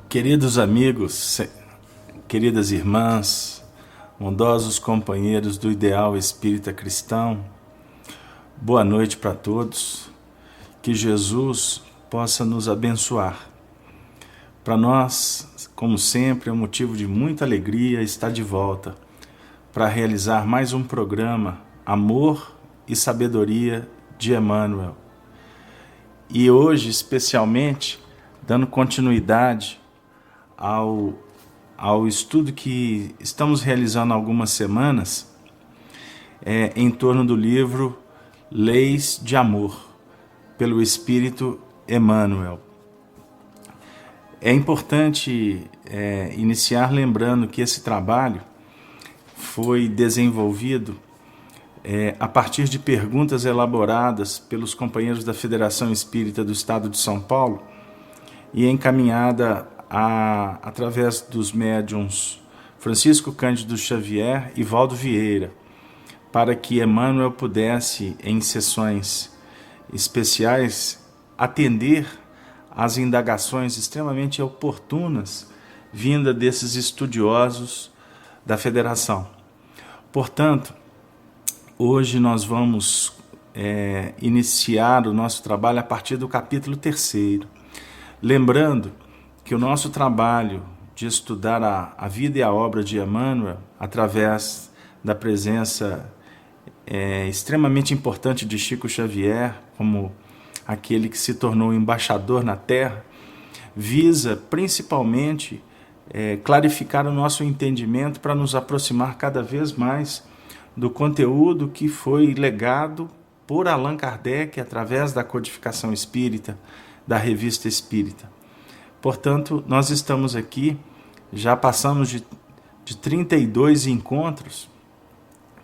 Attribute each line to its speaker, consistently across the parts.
Speaker 1: Queridos amigos, queridas irmãs, bondosos companheiros do ideal espírita cristão, boa noite para todos, que Jesus possa nos abençoar. Para nós, como sempre, é um motivo de muita alegria estar de volta para realizar mais um programa Amor e Sabedoria de Emmanuel. E hoje, especialmente, dando continuidade ao estudo que estamos realizando há algumas semanas, em torno do livro Leis de Amor, pelo Espírito Emmanuel. É importante iniciar lembrando que esse trabalho foi desenvolvido a partir de perguntas elaboradas pelos companheiros da Federação Espírita do Estado de São Paulo e encaminhada através dos médiuns Francisco Cândido Xavier e Valdo Vieira, para que Emmanuel pudesse, em sessões especiais, atender às indagações extremamente oportunas vindas desses estudiosos da Federação. Portanto, hoje nós vamos iniciar o nosso trabalho a partir do capítulo 3º, lembrando que o nosso trabalho de estudar a vida e a obra de Emmanuel, através da presença extremamente importante de Chico Xavier, como aquele que se tornou embaixador na Terra, visa principalmente clarificar o nosso entendimento para nos aproximar cada vez mais do conteúdo que foi legado por Allan Kardec através da codificação espírita, da Revista Espírita. Portanto, nós estamos aqui, já passamos de 32 encontros,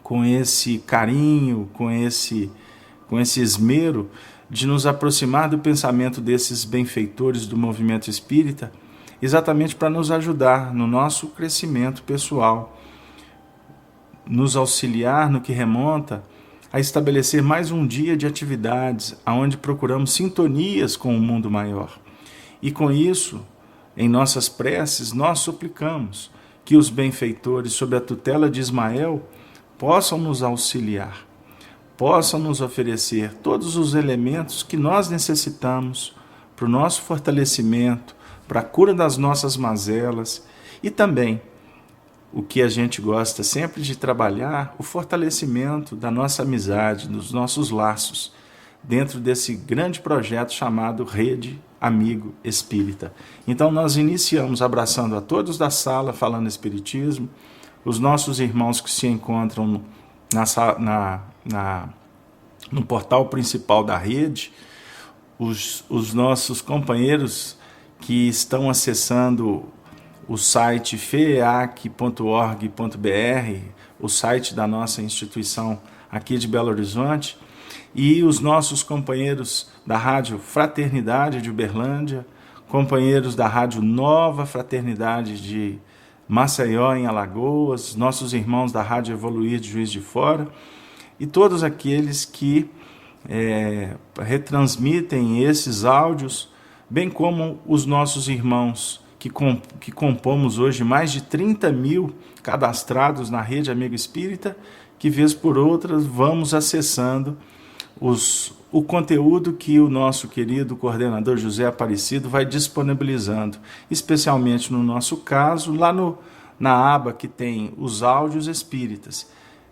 Speaker 1: com esse carinho, com esse esmero de nos aproximar do pensamento desses benfeitores do movimento espírita, exatamente para nos ajudar no nosso crescimento pessoal, nos auxiliar no que remonta a estabelecer mais um dia de atividades, onde procuramos sintonias com o mundo maior. E com isso, em nossas preces, nós suplicamos que os benfeitores, sob a tutela de Ismael, possam nos auxiliar, possam nos oferecer todos os elementos que nós necessitamos para o nosso fortalecimento, para a cura das nossas mazelas e também, o que a gente gosta sempre de trabalhar, o fortalecimento da nossa amizade, dos nossos laços, dentro desse grande projeto chamado Rede Amigo Espírita. Então nós iniciamos abraçando a todos da sala, falando Espiritismo, os nossos irmãos que se encontram no portal principal da rede, os nossos companheiros que estão acessando o site feeac.org.br, o site da nossa instituição aqui de Belo Horizonte, e os nossos companheiros da Rádio Fraternidade de Uberlândia, companheiros da Rádio Nova Fraternidade de Maceió, em Alagoas, nossos irmãos da Rádio Evoluir de Juiz de Fora, e todos aqueles que retransmitem esses áudios, bem como os nossos irmãos que compomos hoje mais de 30 mil cadastrados na Rede Amigo Espírita, que vez por outra vamos acessando o conteúdo que o nosso querido coordenador José Aparecido vai disponibilizando, especialmente no nosso caso, lá na aba que tem os áudios espíritas,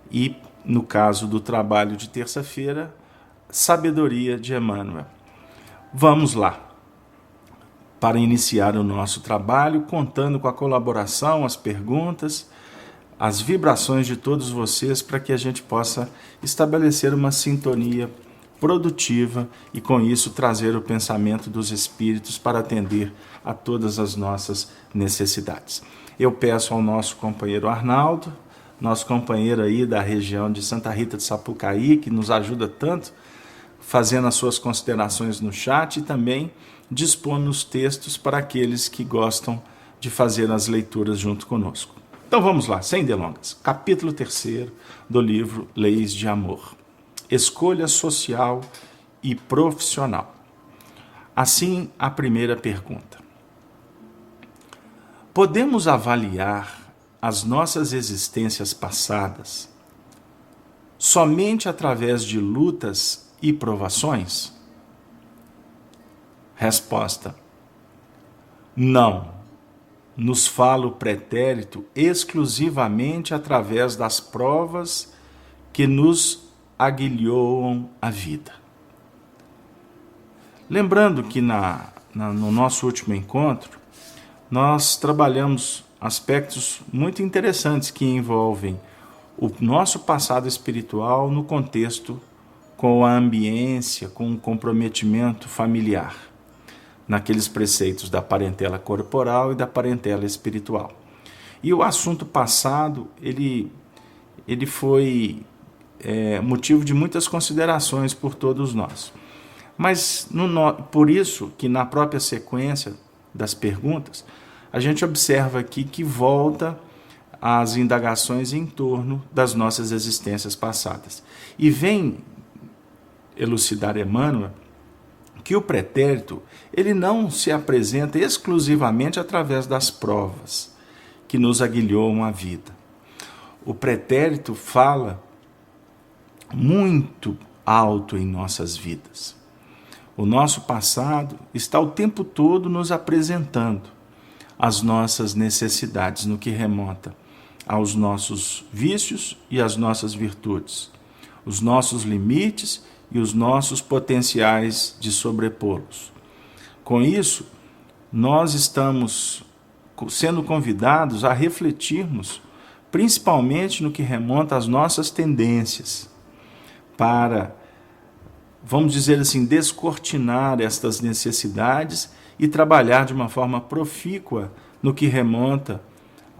Speaker 1: e no caso do trabalho de terça-feira, Sabedoria de Emmanuel. Vamos lá, para iniciar o nosso trabalho, contando com a colaboração, as perguntas, as vibrações de todos vocês, para que a gente possa estabelecer uma sintonia produtiva e, com isso, trazer o pensamento dos espíritos para atender a todas as nossas necessidades. Eu peço ao nosso companheiro Arnaldo, nosso companheiro aí da região de Santa Rita de Sapucaí, que nos ajuda tanto, fazendo as suas considerações no chat e também dispondo os textos para aqueles que gostam de fazer as leituras junto conosco. Então vamos lá, sem delongas. Capítulo 3º do livro Leis de Amor. Escolha social e profissional. Assim, a primeira pergunta. Podemos avaliar as nossas existências passadas somente através de lutas e provações? Resposta: não. Nos fala o pretérito exclusivamente através das provas que nos aguilhoam a vida. Lembrando que no nosso último encontro, nós trabalhamos aspectos muito interessantes que envolvem o nosso passado espiritual no contexto com a ambiência, com o comprometimento familiar, naqueles preceitos da parentela corporal e da parentela espiritual. E o assunto passado, ele foi motivo de muitas considerações por todos nós. Mas por isso que na própria sequência das perguntas, a gente observa aqui que volta às indagações em torno das nossas existências passadas. E vem elucidar Emmanuel que o pretérito ele não se apresenta exclusivamente através das provas que nos aguilhoam a vida. O pretérito fala muito alto em nossas vidas. O nosso passado está o tempo todo nos apresentando as nossas necessidades no que remonta aos nossos vícios e às nossas virtudes, os nossos limites e os nossos potenciais de sobrepô-los. Com isso, nós estamos sendo convidados a refletirmos principalmente no que remonta às nossas tendências, para, vamos dizer assim, descortinar estas necessidades e trabalhar de uma forma profícua no que remonta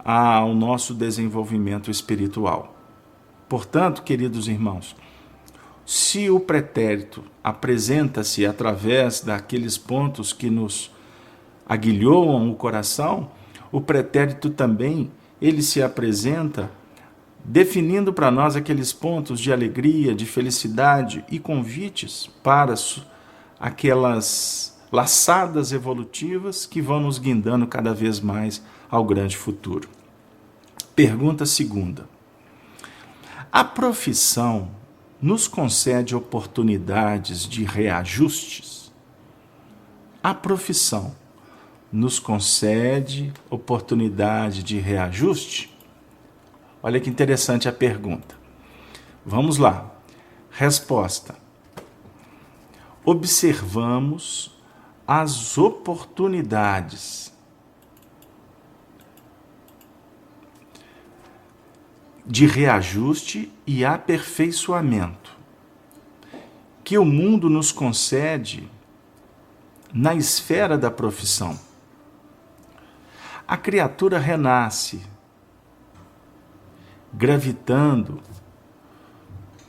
Speaker 1: ao nosso desenvolvimento espiritual. Portanto, queridos irmãos, se o pretérito apresenta-se através daqueles pontos que nos aguilhoam o coração, o pretérito também, ele se apresenta definindo para nós aqueles pontos de alegria, de felicidade e convites para aquelas laçadas evolutivas que vão nos guindando cada vez mais ao grande futuro. Pergunta segunda. A profissão nos concede oportunidades de reajustes? A profissão nos concede oportunidade de reajuste? Olha que interessante a pergunta. Vamos lá. Resposta. Observamos as oportunidades de reajuste e aperfeiçoamento que o mundo nos concede na esfera da profissão. A criatura renasce, gravitando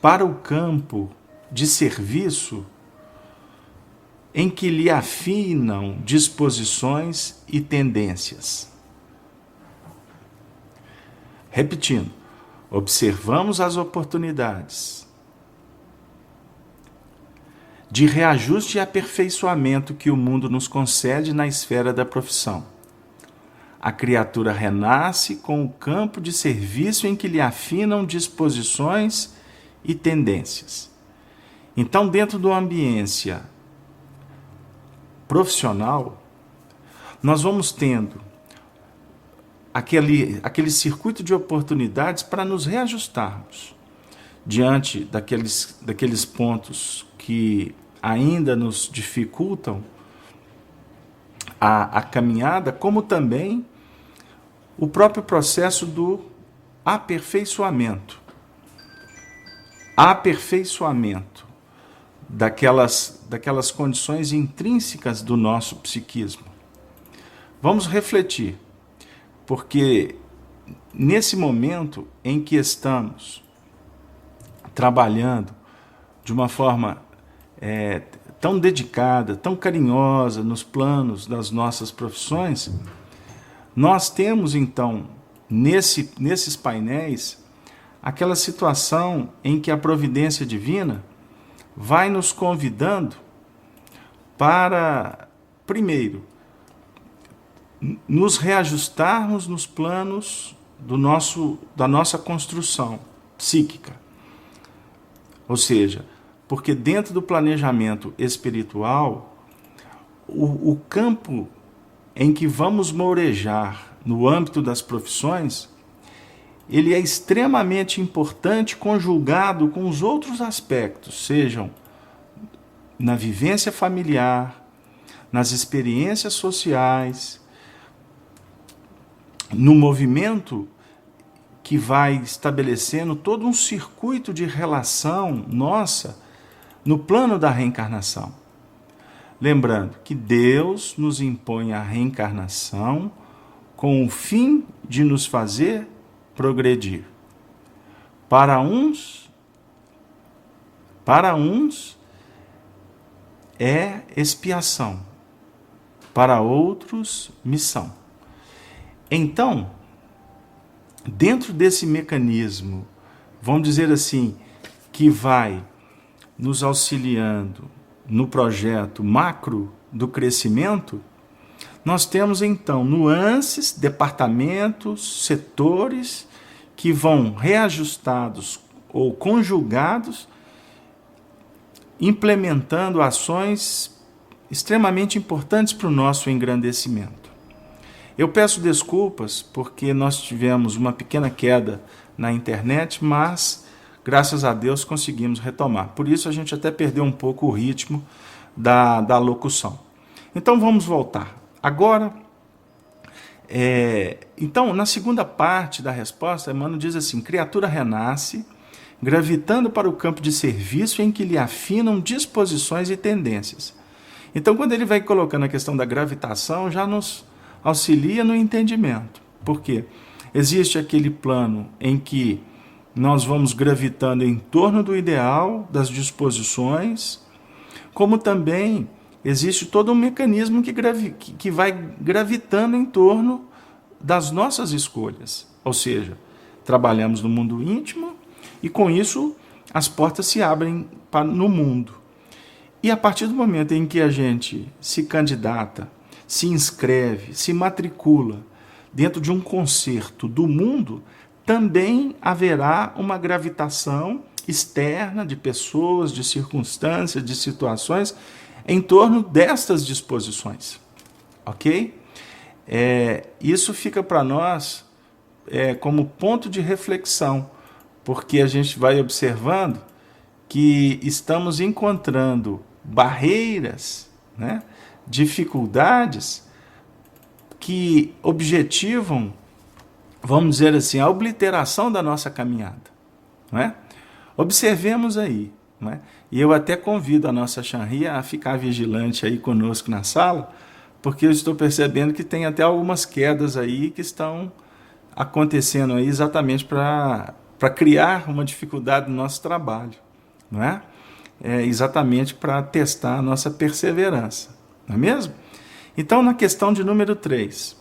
Speaker 1: para o campo de serviço em que lhe afinam disposições e tendências. Repetindo, observamos as oportunidades de reajuste e aperfeiçoamento que o mundo nos concede na esfera da profissão. A criatura renasce com o campo de serviço em que lhe afinam disposições e tendências. Então, dentro do ambiente profissional, nós vamos tendo aquele circuito de oportunidades para nos reajustarmos diante daqueles pontos que ainda nos dificultam a caminhada, como também o próprio processo do aperfeiçoamento. Aperfeiçoamento daquelas condições intrínsecas do nosso psiquismo. Vamos refletir, porque nesse momento em que estamos trabalhando de uma forma tão dedicada, tão carinhosa nos planos das nossas profissões, nós temos então, nesses painéis, aquela situação em que a providência divina vai nos convidando para, primeiro, nos reajustarmos nos planos da nossa construção psíquica. Ou seja, porque dentro do planejamento espiritual, o campo em que vamos mourejar no âmbito das profissões, ele é extremamente importante conjugado com os outros aspectos, sejam na vivência familiar, nas experiências sociais, no movimento que vai estabelecendo todo um circuito de relação nossa no plano da reencarnação. Lembrando que Deus nos impõe a reencarnação com o fim de nos fazer progredir. Para uns é expiação, para outros, missão. Então, dentro desse mecanismo, vamos dizer assim, que vai nos auxiliando no projeto macro do crescimento, nós temos então nuances, departamentos, setores que vão reajustados ou conjugados, implementando ações extremamente importantes para o nosso engrandecimento. Eu peço desculpas porque nós tivemos uma pequena queda na internet, mas graças a Deus conseguimos retomar. Por isso a gente até perdeu um pouco o ritmo da locução. Então vamos voltar. Agora, então na segunda parte da resposta, Emmanuel diz assim: criatura renasce, gravitando para o campo de serviço em que lhe afinam disposições e tendências. Então quando ele vai colocando a questão da gravitação, já nos auxilia no entendimento. Por quê? Existe aquele plano em que nós vamos gravitando em torno do ideal, das disposições, como também existe todo um mecanismo que vai gravitando em torno das nossas escolhas. Ou seja, trabalhamos no mundo íntimo e com isso as portas se abrem no mundo. E a partir do momento em que a gente se candidata, se inscreve, se matricula dentro de um concerto do mundo, também haverá uma gravitação externa de pessoas, de circunstâncias, de situações em torno destas disposições. Ok? Isso fica para nós como ponto de reflexão, porque a gente vai observando que estamos encontrando barreiras, né, dificuldades que objetivam, vamos dizer assim, a obliteração da nossa caminhada. Não é? Observemos aí. Não é? E eu até convido a nossa Shanri a ficar vigilante aí conosco na sala, porque eu estou percebendo que tem até algumas quedas aí que estão acontecendo aí exatamente para criar uma dificuldade no nosso trabalho. Não é? Exatamente para testar a nossa perseverança. Não é mesmo? Então, na questão de número 3,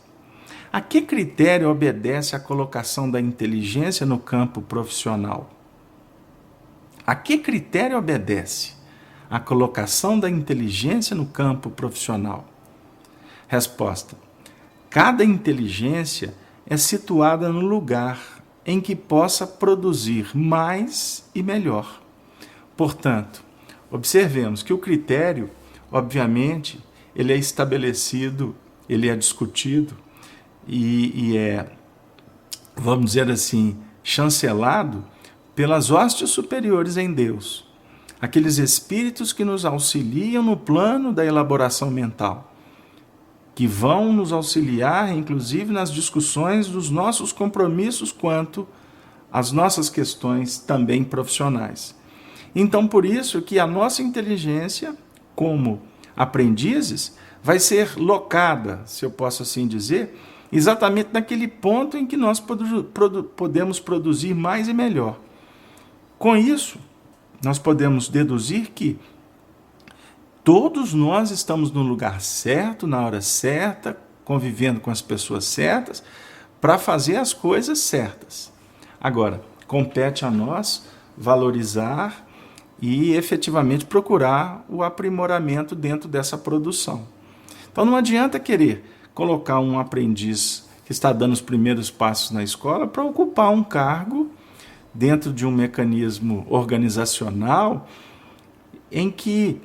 Speaker 1: a que critério obedece a colocação da inteligência no campo profissional? A que critério obedece a colocação da inteligência no campo profissional? Resposta: cada inteligência é situada no lugar em que possa produzir mais e melhor. Portanto, observemos que o critério, obviamente, ele é estabelecido, ele é discutido e é, vamos dizer assim, chancelado pelas hostes superiores em Deus, aqueles espíritos que nos auxiliam no plano da elaboração mental, que vão nos auxiliar, inclusive, nas discussões dos nossos compromissos quanto às nossas questões também profissionais. Então, por isso que a nossa inteligência, como aprendizes, vai ser locada, se eu posso assim dizer, exatamente naquele ponto em que nós podemos produzir mais e melhor. Com isso, nós podemos deduzir que todos nós estamos no lugar certo, na hora certa, convivendo com as pessoas certas, para fazer as coisas certas. Agora, compete a nós valorizar e efetivamente procurar o aprimoramento dentro dessa produção. Então não adianta querer colocar um aprendiz que está dando os primeiros passos na escola para ocupar um cargo dentro de um mecanismo organizacional em que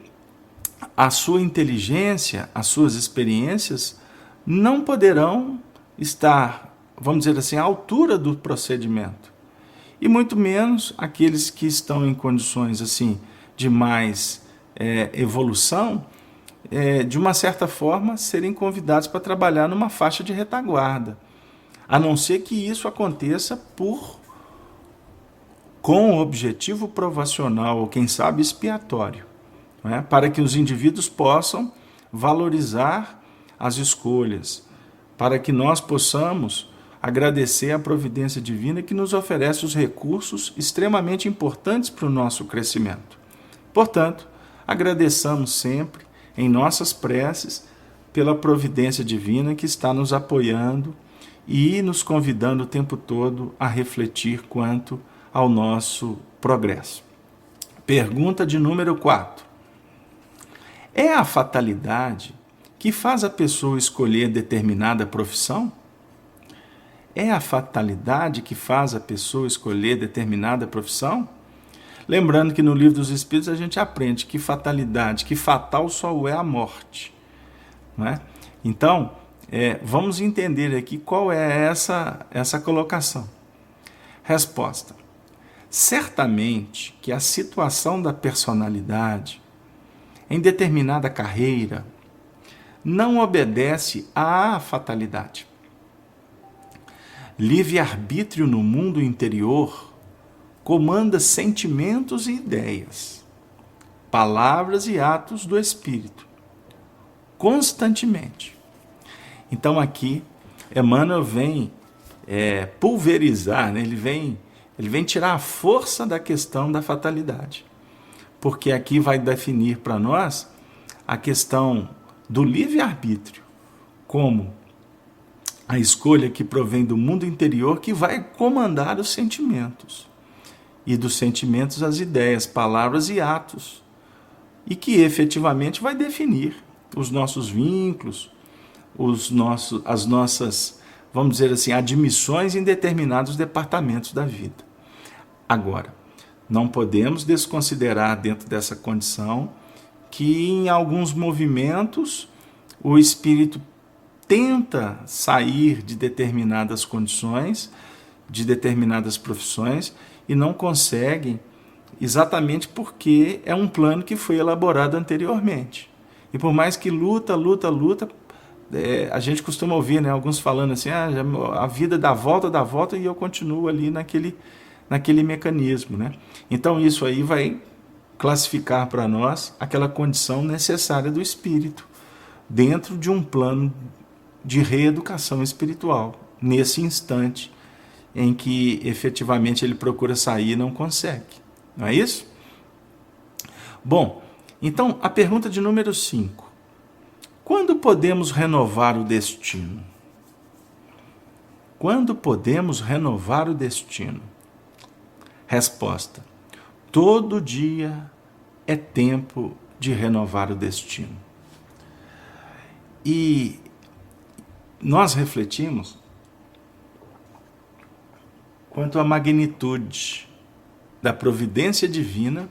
Speaker 1: a sua inteligência, as suas experiências não poderão estar, vamos dizer assim, à altura do procedimento. E muito menos aqueles que estão em condições assim de mais evolução, de uma certa forma, serem convidados para trabalhar numa faixa de retaguarda. A não ser que isso aconteça com objetivo provacional, ou quem sabe expiatório, né? Para que os indivíduos possam valorizar as escolhas, para que nós possamos agradecer a providência divina que nos oferece os recursos extremamente importantes para o nosso crescimento. Portanto, agradeçamos sempre em nossas preces pela providência divina que está nos apoiando e nos convidando o tempo todo a refletir quanto ao nosso progresso. Pergunta de número 4. É a fatalidade que faz a pessoa escolher determinada profissão? É a fatalidade que faz a pessoa escolher determinada profissão? Lembrando que no Livro dos Espíritos a gente aprende que fatalidade, que fatal só é a morte, não é? Então, vamos entender aqui qual é essa colocação. Resposta. Certamente que a situação da personalidade em determinada carreira não obedece à fatalidade. Livre-arbítrio no mundo interior comanda sentimentos e ideias, palavras e atos do espírito, constantemente. Então aqui, Emmanuel vem pulverizar, né? Ele vem tirar a força da questão da fatalidade, porque aqui vai definir para nós a questão do livre-arbítrio como a escolha que provém do mundo interior que vai comandar os sentimentos, e dos sentimentos as ideias, palavras e atos, e que efetivamente vai definir os nossos vínculos, as nossas, vamos dizer assim, admissões em determinados departamentos da vida. Agora, não podemos desconsiderar dentro dessa condição que em alguns movimentos o espírito tenta sair de determinadas condições, de determinadas profissões, e não consegue, exatamente porque é um plano que foi elaborado anteriormente. E por mais que luta, a gente costuma ouvir, né, alguns falando assim, a vida dá volta, e eu continuo ali naquele mecanismo, né? Então isso aí vai classificar para nós aquela condição necessária do espírito, dentro de um plano de reeducação espiritual, nesse instante em que efetivamente ele procura sair e não consegue. Não é isso? Bom, então a pergunta de número 5. Quando podemos renovar o destino? Quando podemos renovar o destino? Resposta. Todo dia é tempo de renovar o destino. E nós refletimos quanto à magnitude da providência divina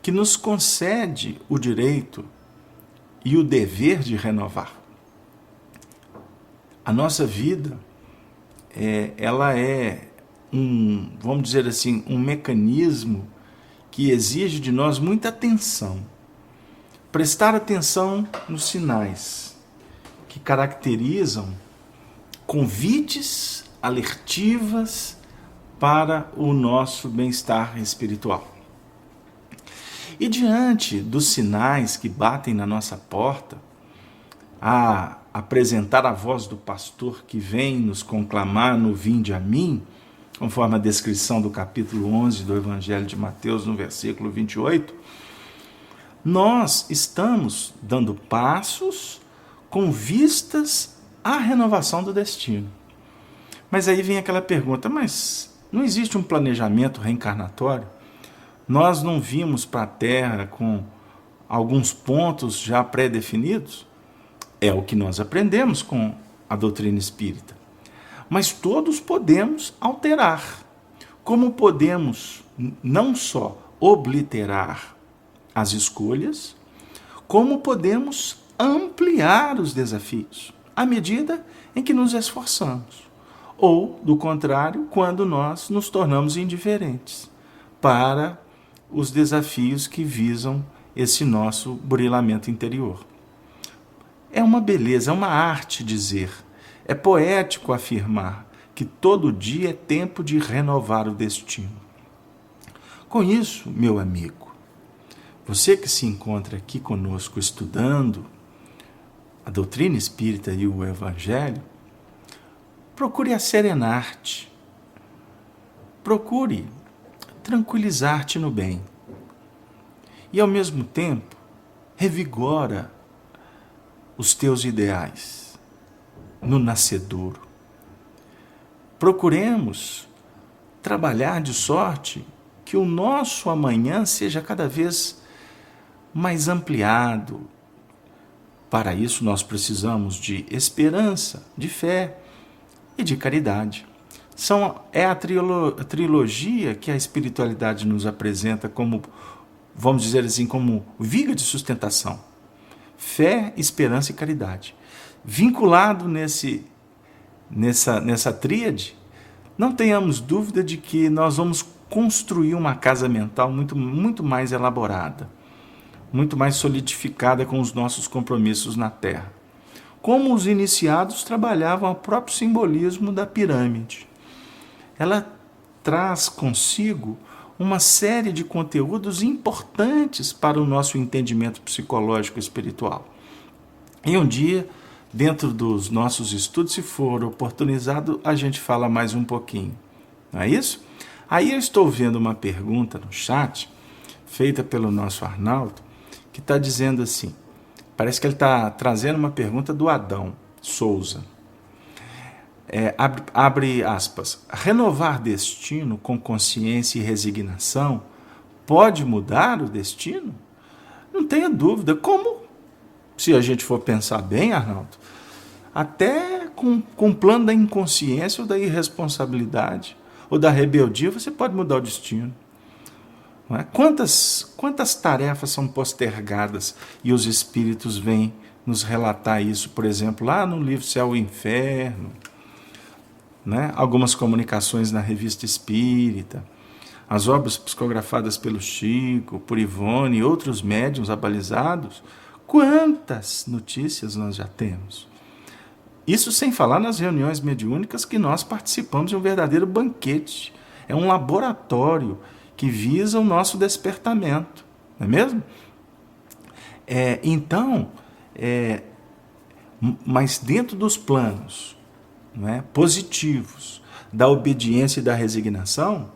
Speaker 1: que nos concede o direito e o dever de renovar. A nossa vida, ela é vamos dizer assim, um mecanismo que exige de nós muita atenção. Prestar atenção nos sinais que caracterizam convites, alertivas para o nosso bem-estar espiritual. E diante dos sinais que batem na nossa porta, a apresentar a voz do pastor que vem nos conclamar no vinde a mim, conforme a descrição do capítulo 11 do Evangelho de Mateus, no versículo 28, nós estamos dando passos com vistas à renovação do destino. Mas aí vem aquela pergunta, mas não existe um planejamento reencarnatório? Nós não vimos para a Terra com alguns pontos já pré-definidos? É o que nós aprendemos com a doutrina espírita. Mas todos podemos alterar. Como podemos não só obliterar as escolhas, como podemos ampliar os desafios à medida em que nos esforçamos. Ou, do contrário, quando nós nos tornamos indiferentes para os desafios que visam esse nosso burilamento interior. É uma beleza, é uma arte dizer, é poético afirmar que todo dia é tempo de renovar o destino. Com isso, meu amigo, você que se encontra aqui conosco estudando a doutrina espírita e o Evangelho, procure asserenar-te, procure tranquilizar-te no bem e, ao mesmo tempo, revigora os teus ideais no nascedouro. Procuremos trabalhar de sorte que o nosso amanhã seja cada vez mais ampliado. Para isso, nós precisamos de esperança, de fé e de caridade. É a trilogia que a espiritualidade nos apresenta como, vamos dizer assim, como viga de sustentação. Fé, esperança e caridade. Vinculado nessa tríade, não tenhamos dúvida de que nós vamos construir uma casa mental muito mais elaborada, muito mais solidificada com os nossos compromissos na Terra. Como os iniciados trabalhavam o próprio simbolismo da pirâmide. Ela traz consigo uma série de conteúdos importantes para o nosso entendimento psicológico e espiritual. E um dia, dentro dos nossos estudos, se for oportunizado, a gente fala mais um pouquinho. Não é isso? Aí eu estou vendo uma pergunta no chat, feita pelo nosso Arnaldo, que está dizendo assim, parece que ele está trazendo uma pergunta do Adão Souza. Abre aspas. Renovar destino com consciência e resignação pode mudar o destino? Não tenha dúvida. Como? Se a gente for pensar bem, Arnaldo, até com o plano da inconsciência ou da irresponsabilidade ou da rebeldia, você pode mudar o destino. Não é? Quantas tarefas são postergadas e os espíritos vêm nos relatar isso, por exemplo, lá no livro Céu e Inferno, né? Algumas comunicações na Revista Espírita, as obras psicografadas pelo Chico, por Ivone e outros médiuns abalizados. Quantas notícias nós já temos? Isso sem falar nas reuniões mediúnicas que nós participamos de um verdadeiro banquete. É um laboratório que visa o nosso despertamento, não é mesmo? Mas dentro dos planos, não é, positivos da obediência e da resignação,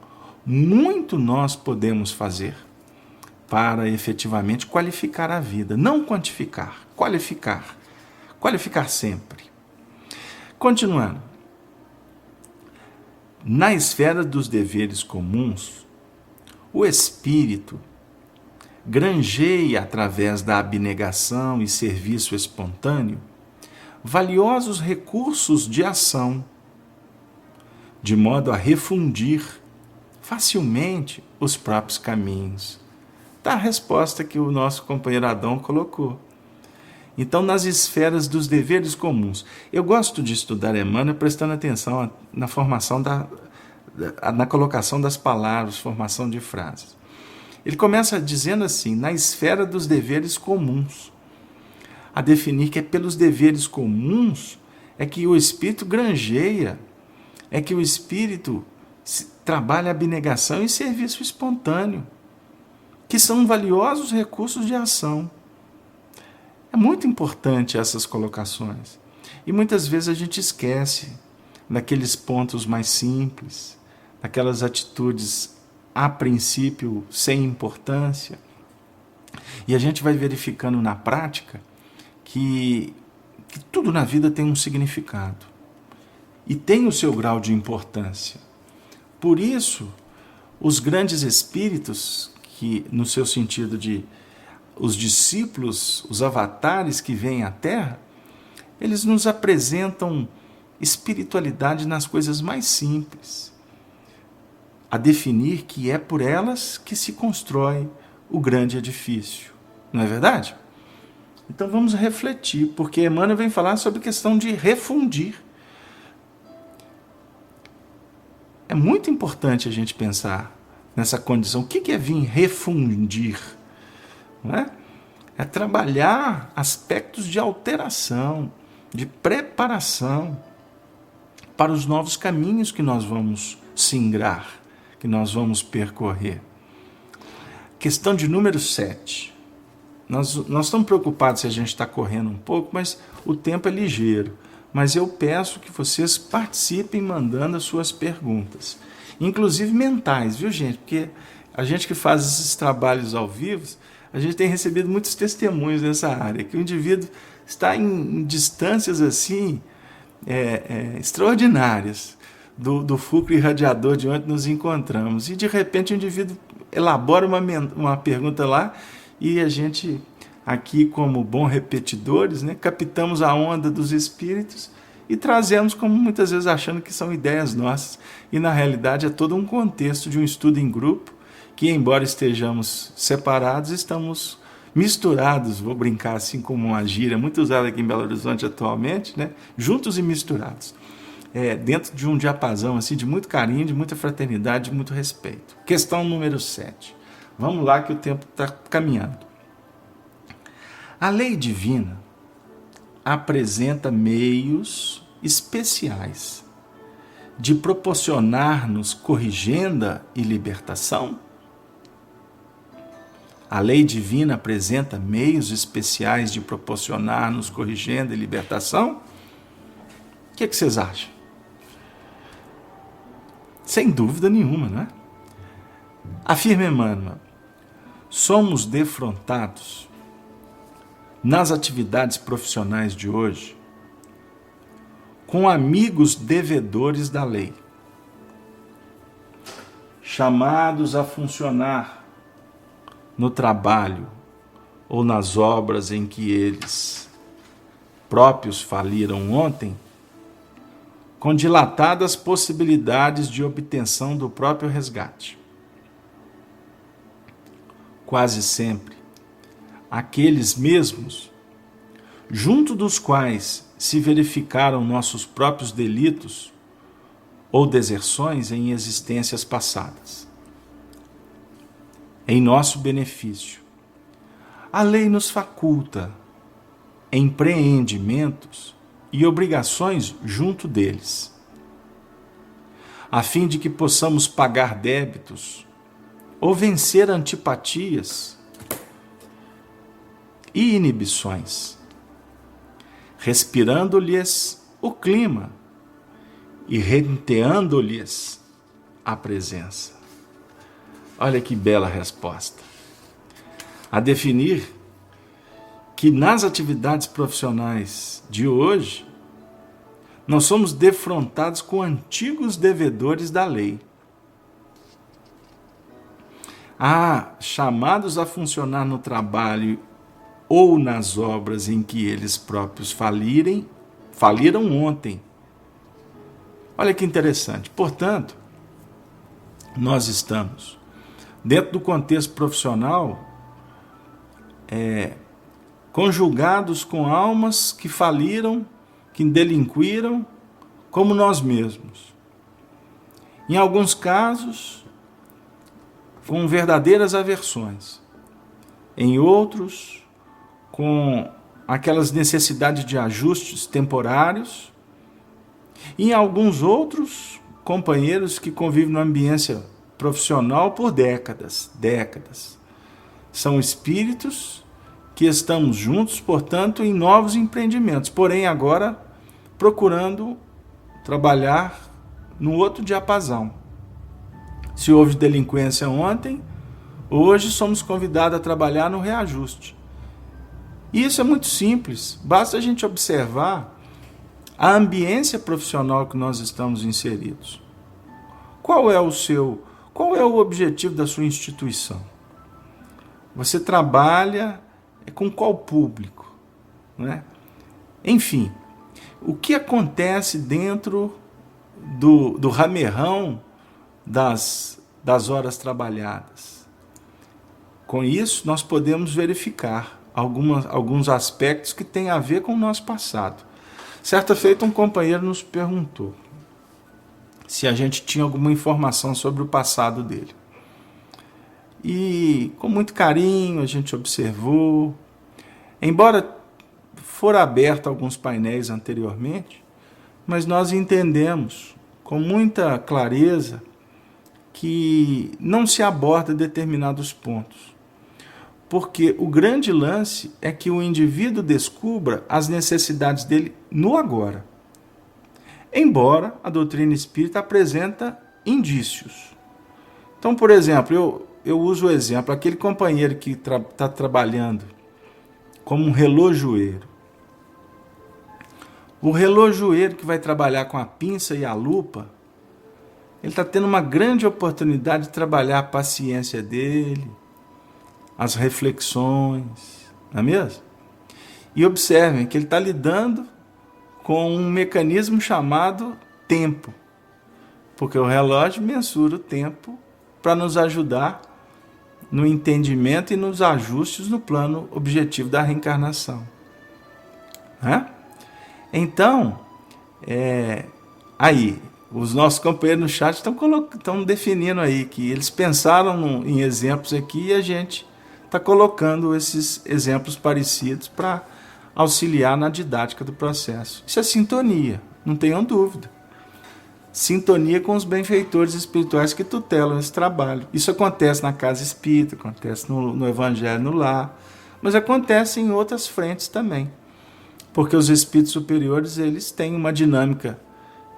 Speaker 1: muito nós podemos fazer para efetivamente qualificar a vida, não quantificar, qualificar sempre. Continuando, na esfera dos deveres comuns, o espírito granjeia através da abnegação e serviço espontâneo valiosos recursos de ação, de modo a refundir facilmente os próprios caminhos. Está a resposta que o nosso companheiro Adão colocou. Então, nas esferas dos deveres comuns, eu gosto de estudar Emmanuel prestando atenção na formação na colocação das palavras, formação de frases. Ele começa dizendo assim, na esfera dos deveres comuns, a definir que é pelos deveres comuns é que o espírito granjeia, é que o espírito trabalha abnegação e serviço espontâneo, que são valiosos recursos de ação. É muito importante essas colocações. E muitas vezes a gente esquece daqueles pontos mais simples, daquelas atitudes a princípio sem importância. E a gente vai verificando na prática que tudo na vida tem um significado e tem o seu grau de importância. Por isso, os grandes espíritos, que no seu sentido de os discípulos, os avatares que vêm à Terra, eles nos apresentam espiritualidade nas coisas mais simples, a definir que é por elas que se constrói o grande edifício. Não é verdade? Então vamos refletir, porque Emmanuel vem falar sobre a questão de refundir. É muito importante a gente pensar nessa condição. O que é vir refundir? Não é? É trabalhar aspectos de alteração, de preparação para os novos caminhos que nós vamos singrar, que nós vamos percorrer. Questão de número 7. Nós estamos preocupados se a gente está correndo um pouco, mas o tempo é ligeiro. Mas eu peço que vocês participem mandando as suas perguntas, inclusive mentais, viu, gente? Porque a gente que faz esses trabalhos ao vivo, a gente tem recebido muitos testemunhos nessa área, que o indivíduo está em distâncias assim extraordinárias do fulcro irradiador de onde nos encontramos. E de repente o indivíduo elabora uma pergunta lá e a gente, aqui como bons repetidores, né, captamos a onda dos espíritos e trazemos, como muitas vezes achando que são ideias nossas. E na realidade é todo um contexto de um estudo em grupo que, embora estejamos separados, estamos misturados, vou brincar assim como uma gíria muito usada aqui em Belo Horizonte atualmente, né? Juntos e misturados, dentro de um diapasão assim, de muito carinho, de muita fraternidade, de muito respeito. Questão número 7. Vamos lá que o tempo está caminhando. A lei divina apresenta meios especiais de proporcionar-nos corrigenda e libertação? A lei divina apresenta meios especiais de proporcionar-nos corrigenda e libertação? O que vocês acham? Sem dúvida nenhuma, não é? Afirma Emmanuel, somos defrontados nas atividades profissionais de hoje com amigos devedores da lei, chamados a funcionar no trabalho ou nas obras em que eles próprios faliram ontem, com dilatadas possibilidades de obtenção do próprio resgate. Quase sempre, aqueles mesmos, junto dos quais se verificaram nossos próprios delitos ou deserções em existências passadas. Em nosso benefício, a lei nos faculta empreendimentos e obrigações junto deles, a fim de que possamos pagar débitos ou vencer antipatias e inibições, respirando-lhes o clima e renteando-lhes a presença. Olha que bela resposta. A definir que nas atividades profissionais de hoje, nós somos defrontados com antigos devedores da lei. Chamados a funcionar no trabalho ou nas obras em que eles próprios faliram ontem. Olha que interessante. Portanto, nós estamos dentro do contexto profissional, conjugados com almas que faliram, que delinquiram, como nós mesmos. Em alguns casos, com verdadeiras aversões. Em outros, com aquelas necessidades de ajustes temporários. E em alguns outros, companheiros que convivem numa ambiência profissional por décadas. São espíritos que estamos juntos, portanto, em novos empreendimentos, porém agora procurando trabalhar no outro diapasão. Se houve delinquência ontem, hoje somos convidados a trabalhar no reajuste. E isso é muito simples, basta a gente observar a ambiência profissional que nós estamos inseridos. Qual é o objetivo da sua instituição? Você trabalha com qual público? Não é? Enfim, O que acontece dentro do ramerrão das horas trabalhadas? Com isso, nós podemos verificar alguns aspectos que têm a ver com o nosso passado. Certa feita, um companheiro nos perguntou se a gente tinha alguma informação sobre o passado dele. E com muito carinho a gente observou. Embora fora aberto alguns painéis anteriormente, mas nós entendemos com muita clareza que não se aborda determinados pontos. Porque o grande lance é que o indivíduo descubra as necessidades dele no agora. Embora a doutrina espírita apresenta indícios. Então, por exemplo, eu uso o exemplo, aquele companheiro que está trabalhando como um relojoeiro. O relojoeiro que vai trabalhar com a pinça e a lupa, ele está tendo uma grande oportunidade de trabalhar a paciência dele, as reflexões, não é mesmo? E observem que ele está lidando com um mecanismo chamado tempo, porque o relógio mensura o tempo para nos ajudar no entendimento e nos ajustes no plano objetivo da reencarnação. Né? Então, aí, os nossos companheiros no chat estão definindo aí que eles pensaram em exemplos aqui e a gente está colocando esses exemplos parecidos para auxiliar na didática do processo. Isso é sintonia, não tenham dúvida. Sintonia com os benfeitores espirituais que tutelam esse trabalho. Isso acontece na casa espírita, acontece no Evangelho no Lar, mas acontece em outras frentes também. Porque os espíritos superiores, eles têm uma dinâmica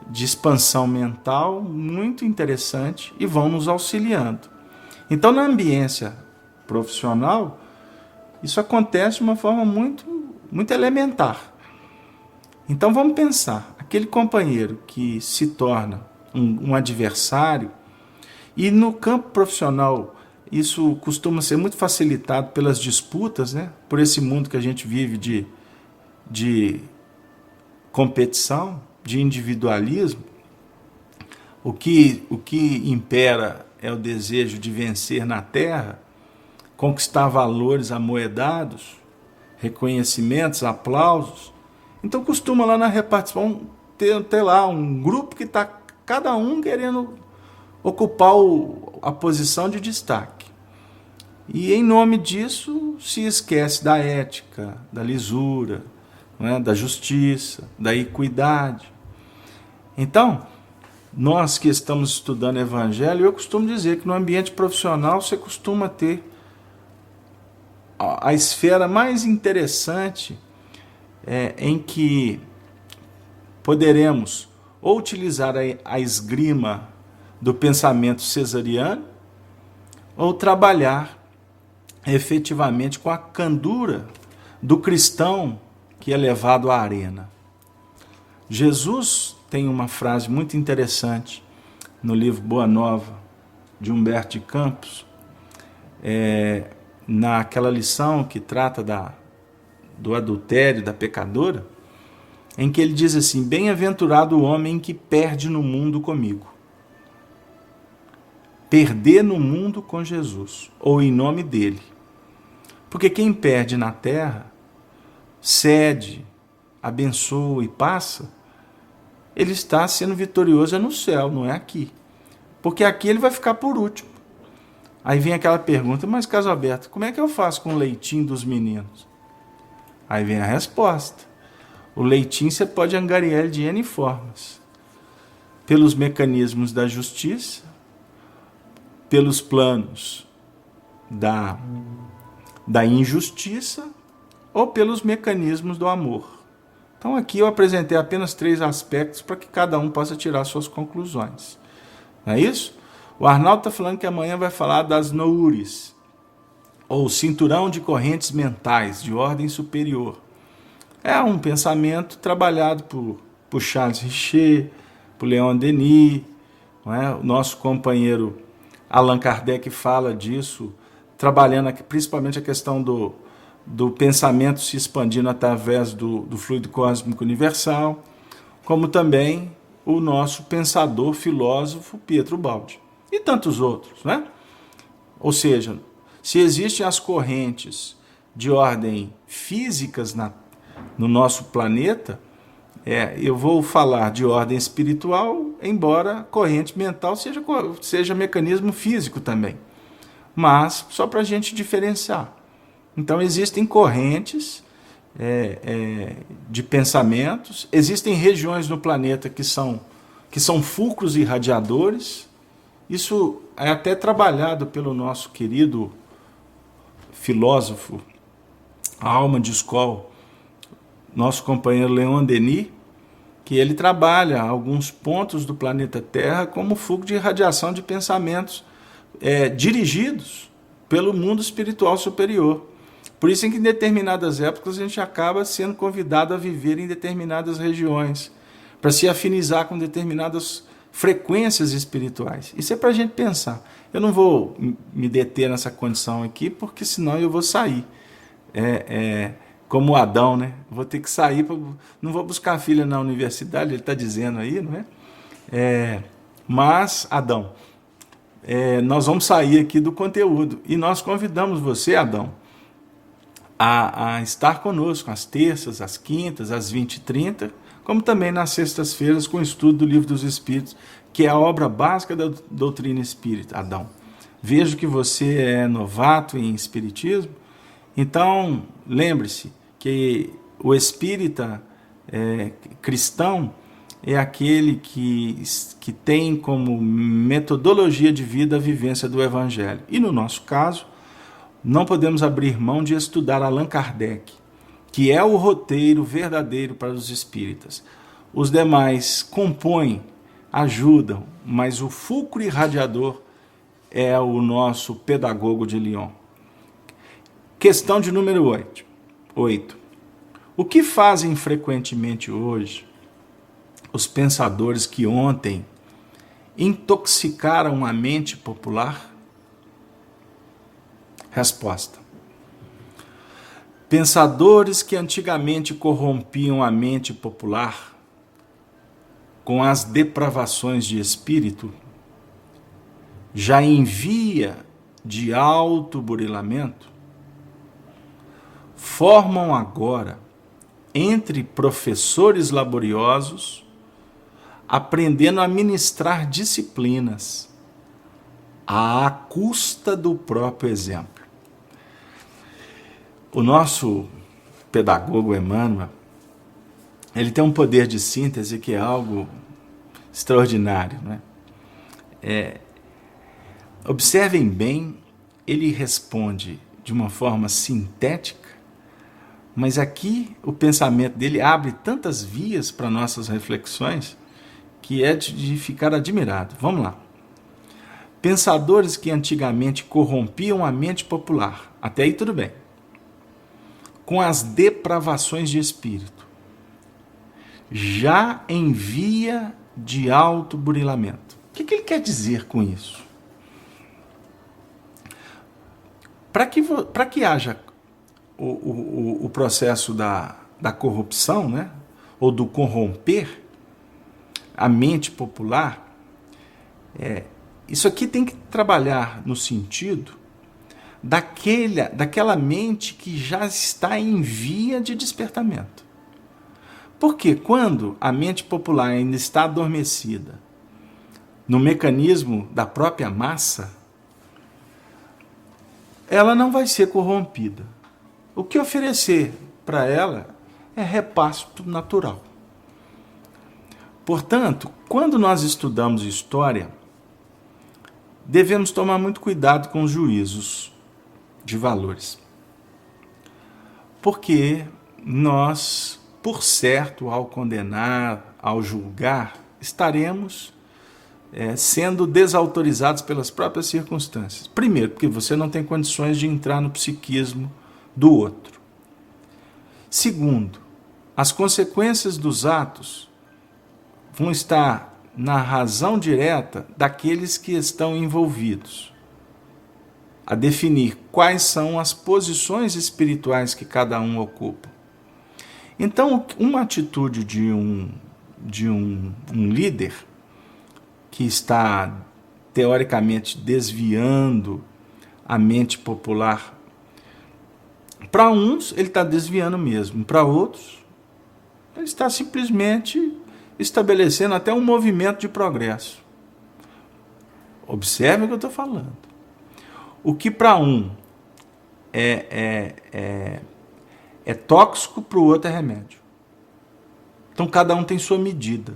Speaker 1: de expansão mental muito interessante e vão nos auxiliando. Então, na ambiência profissional, isso acontece de uma forma muito elementar. Então, vamos pensar, aquele companheiro que se torna um adversário, e no campo profissional isso costuma ser muito facilitado pelas disputas, né? Por esse mundo que a gente vive de competição, de individualismo. O que impera é o desejo de vencer na terra, conquistar valores amoedados, reconhecimentos, aplausos. Então costuma lá na repartição ter lá um grupo que está cada um querendo ocupar a posição de destaque. E em nome disso se esquece da ética, da lisura, né, da justiça, da equidade. Então, nós que estamos estudando Evangelho, eu costumo dizer que no ambiente profissional você costuma ter a esfera mais interessante em que poderemos ou utilizar a esgrima do pensamento cesariano ou trabalhar efetivamente com a candura do cristão que é levado à arena. Jesus tem uma frase muito interessante no livro Boa Nova, de Humberto de Campos, naquela lição que trata do adultério da pecadora, em que ele diz assim: bem-aventurado o homem que perde no mundo comigo. Perder no mundo com Jesus, ou em nome dele. Porque quem perde na terra, cede, abençoa e passa, ele está sendo vitorioso no céu, não é aqui. Porque aqui ele vai ficar por último. Aí vem aquela pergunta: mas Caso Aberto, como é que eu faço com o leitinho dos meninos? Aí vem a resposta. O leitinho você pode angariar ele de N formas. Pelos mecanismos da justiça, pelos planos da injustiça ou pelos mecanismos do amor. Então aqui eu apresentei apenas 3 aspectos para que cada um possa tirar suas conclusões. Não é isso? O Arnaldo está falando que amanhã vai falar das noures, ou cinturão de correntes mentais de ordem superior. É um pensamento trabalhado por Charles Richer, por Leon Denis, não é? O nosso companheiro Allan Kardec fala disso, trabalhando aqui, principalmente a questão do pensamento se expandindo através do fluido cósmico universal, como também o nosso pensador, filósofo Pietro Baldi, e tantos outros, né? Ou seja, se existem as correntes de ordem físicas no nosso planeta, eu vou falar de ordem espiritual, embora corrente mental seja mecanismo físico também, mas só para a gente diferenciar. Então existem correntes de pensamentos, existem regiões no planeta que são fulcros irradiadores. Isso é até trabalhado pelo nosso querido filósofo, a alma de escola, nosso companheiro Leon Denis, que ele trabalha alguns pontos do planeta Terra como fulcro de irradiação de pensamentos dirigidos pelo mundo espiritual superior. Por isso que em determinadas épocas a gente acaba sendo convidado a viver em determinadas regiões, para se afinizar com determinadas frequências espirituais. Isso é para a gente pensar. Eu não vou me deter nessa condição aqui, porque senão eu vou sair. Como Adão, né? Vou ter que sair, não vou buscar filha na universidade, ele está dizendo aí, não é? Mas, Adão, nós vamos sair aqui do conteúdo, e nós convidamos você, Adão, a estar conosco às terças, às quintas, às 20h30, como também nas sextas-feiras com o estudo do Livro dos Espíritos, que é a obra básica da doutrina espírita, Adão. Vejo que você é novato em espiritismo, então lembre-se que o espírita cristão é aquele que tem como metodologia de vida a vivência do Evangelho. E no nosso caso, não podemos abrir mão de estudar Allan Kardec, que é o roteiro verdadeiro para os espíritas. Os demais compõem, ajudam, mas o fulcro irradiador é o nosso pedagogo de Lyon. Questão de número 8. O que fazem frequentemente hoje os pensadores que ontem intoxicaram a mente popular? Resposta: pensadores que antigamente corrompiam a mente popular com as depravações de espírito, já em via de alto burilamento, formam agora, entre professores laboriosos, aprendendo a ministrar disciplinas, à custa do próprio exemplo. O nosso pedagogo Emmanuel, ele tem um poder de síntese que é algo extraordinário, né? Observem bem, ele responde de uma forma sintética, mas aqui o pensamento dele abre tantas vias para nossas reflexões que é de ficar admirado. Vamos lá. Pensadores que antigamente corrompiam a mente popular, até aí tudo bem, com as depravações de espírito, já em via de alto burilamento. O que ele quer dizer com isso? Para que haja o processo da corrupção, né? Ou do corromper a mente popular, isso aqui tem que trabalhar no sentido daquela mente que já está em via de despertamento. Porque quando a mente popular ainda está adormecida no mecanismo da própria massa, ela não vai ser corrompida. O que oferecer para ela é repasto natural. Portanto, quando nós estudamos história, devemos tomar muito cuidado com os juízos de valores. Porque nós, por certo, ao condenar, ao julgar, estaremos sendo desautorizados pelas próprias circunstâncias. Primeiro, porque você não tem condições de entrar no psiquismo do outro. Segundo, as consequências dos atos vão estar na razão direta daqueles que estão envolvidos. a definir quais são as posições espirituais que cada um ocupa. Então, uma atitude de um líder que está, teoricamente, desviando a mente popular, para uns ele está desviando mesmo, para outros ele está simplesmente estabelecendo até um movimento de progresso. Observe o que eu estou falando. O que para um é tóxico, para o outro é remédio. Então cada um tem sua medida.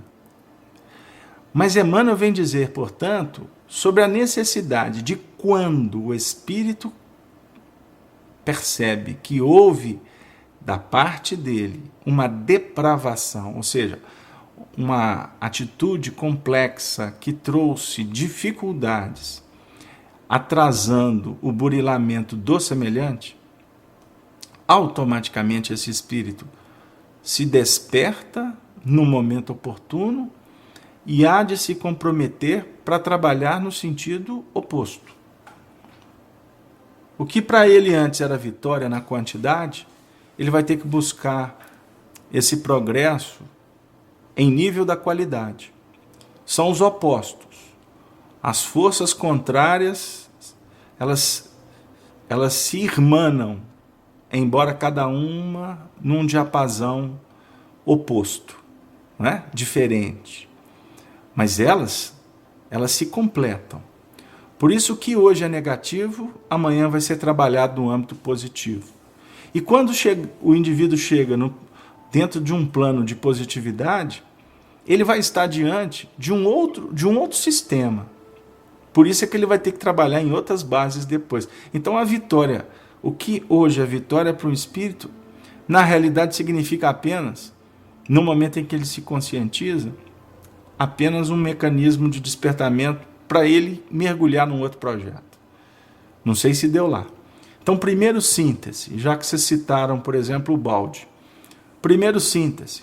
Speaker 1: Mas Emmanuel vem dizer, portanto, sobre a necessidade de quando o espírito percebe que houve da parte dele uma depravação, ou seja, uma atitude complexa que trouxe dificuldades, atrasando o burilamento do semelhante, automaticamente esse espírito se desperta no momento oportuno e há de se comprometer para trabalhar no sentido oposto. O que para ele antes era vitória na quantidade, ele vai ter que buscar esse progresso em nível da qualidade. São os opostos. As forças contrárias, elas se irmanam, embora cada uma num diapasão oposto, não é? Diferente. Mas elas se completam. Por isso que hoje é negativo, amanhã vai ser trabalhado no âmbito positivo. E quando o indivíduo chega dentro de um plano de positividade, ele vai estar diante de um outro sistema. Por isso é que ele vai ter que trabalhar em outras bases depois. Então a vitória, o que hoje é vitória para um espírito, na realidade significa apenas, no momento em que ele se conscientiza, apenas um mecanismo de despertamento para ele mergulhar num outro projeto. Não sei se deu lá. Então, primeiro síntese, já que vocês citaram, por exemplo, o balde. Primeiro síntese,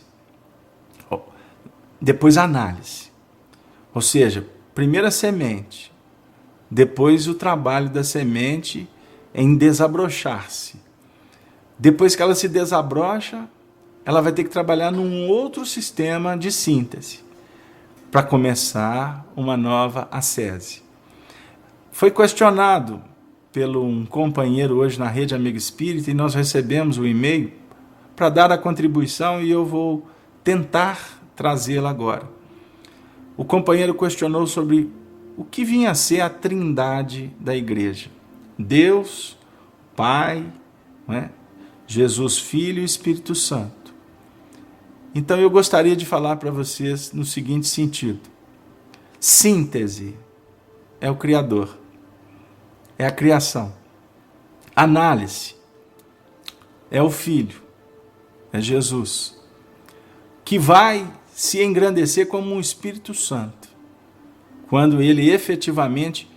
Speaker 1: depois análise. Ou seja, primeiro a semente, depois o trabalho da semente em desabrochar-se. Depois que ela se desabrocha, ela vai ter que trabalhar num outro sistema de síntese, para começar uma nova ascese. Foi questionado pelo um companheiro hoje na Rede Amigo Espírita e nós recebemos o e-mail para dar a contribuição e eu vou tentar trazê-la agora. O companheiro questionou sobre o que vinha a ser a trindade da igreja. Deus, Pai, né? Jesus Filho e Espírito Santo. Então eu gostaria de falar para vocês no seguinte sentido. Síntese é o Criador, é a criação. Análise é o Filho, é Jesus, que vai se engrandecer como um Espírito Santo, quando ele efetivamente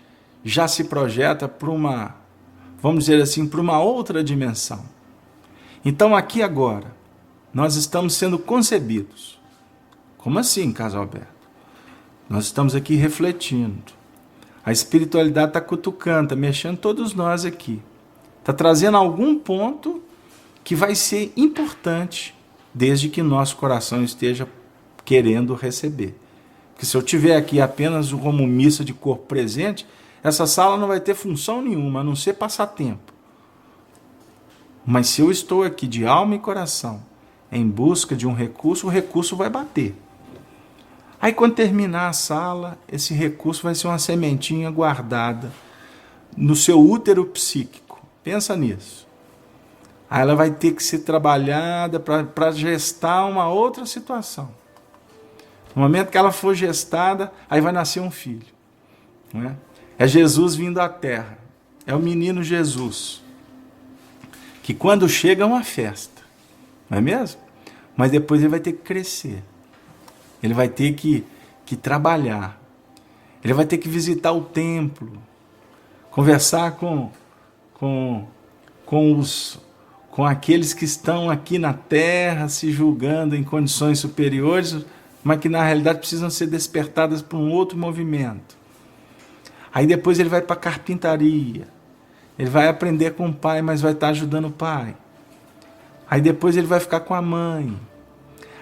Speaker 1: já se projeta para uma, vamos dizer assim, para uma outra dimensão. Então aqui agora, nós estamos sendo concebidos. Como assim, Carlos Alberto? Nós estamos aqui refletindo. A espiritualidade está cutucando, está mexendo todos nós aqui. Está trazendo algum ponto que vai ser importante, desde que nosso coração esteja querendo receber. Porque se eu tiver aqui apenas como missa de corpo presente, essa sala não vai ter função nenhuma, a não ser passatempo. Mas se eu estou aqui de alma e coração, em busca de um recurso, o recurso vai bater. Aí quando terminar a sala, esse recurso vai ser uma sementinha guardada no seu útero psíquico. Pensa nisso. Aí ela vai ter que ser trabalhada para gestar uma outra situação. No momento que ela for gestada, aí vai nascer um filho. Não é? É Jesus vindo à terra. É o menino Jesus. Que quando chega é uma festa. Não é mesmo? Mas depois ele vai ter que crescer. Ele vai ter que trabalhar. Ele vai ter que visitar o templo. Conversar com aqueles que estão aqui na terra se julgando em condições superiores, mas que na realidade precisam ser despertadas por um outro movimento. Aí depois ele vai para a carpintaria. Ele vai aprender com o pai, mas vai estar ajudando o pai. Aí depois ele vai ficar com a mãe.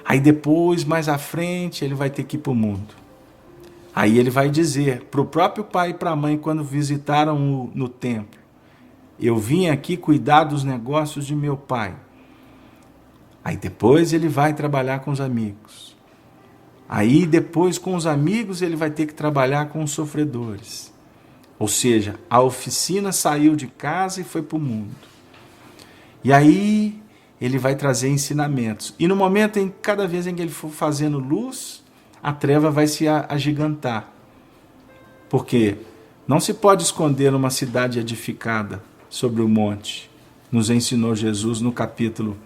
Speaker 1: Aí depois, mais à frente, ele vai ter que ir para o mundo. Aí ele vai dizer para o próprio pai e para a mãe, quando visitaram no templo: eu vim aqui cuidar dos negócios de meu pai. Aí depois ele vai trabalhar com os amigos. Aí depois, com os amigos, ele vai ter que trabalhar com os sofredores. Ou seja, a oficina saiu de casa e foi para o mundo. E aí ele vai trazer ensinamentos. E no momento em cada vez em que ele for fazendo luz, a treva vai se agigantar. Porque não se pode esconder uma cidade edificada sobre o monte, nos ensinou Jesus no capítulo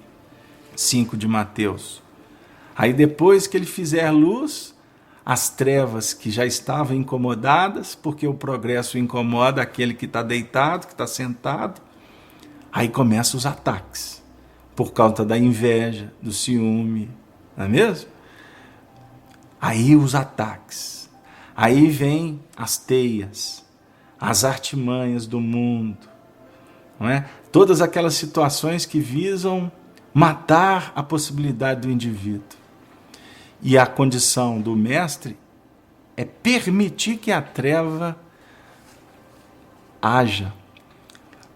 Speaker 1: 5 de Mateus. Aí depois que ele fizer luz, as trevas que já estavam incomodadas, porque o progresso incomoda aquele que está deitado, que está sentado, aí começam os ataques, por causa da inveja, do ciúme, não é mesmo? Aí os ataques, aí vem as teias, as artimanhas do mundo, não é? Todas aquelas situações que visam matar a possibilidade do indivíduo. E a condição do mestre é permitir que a treva haja,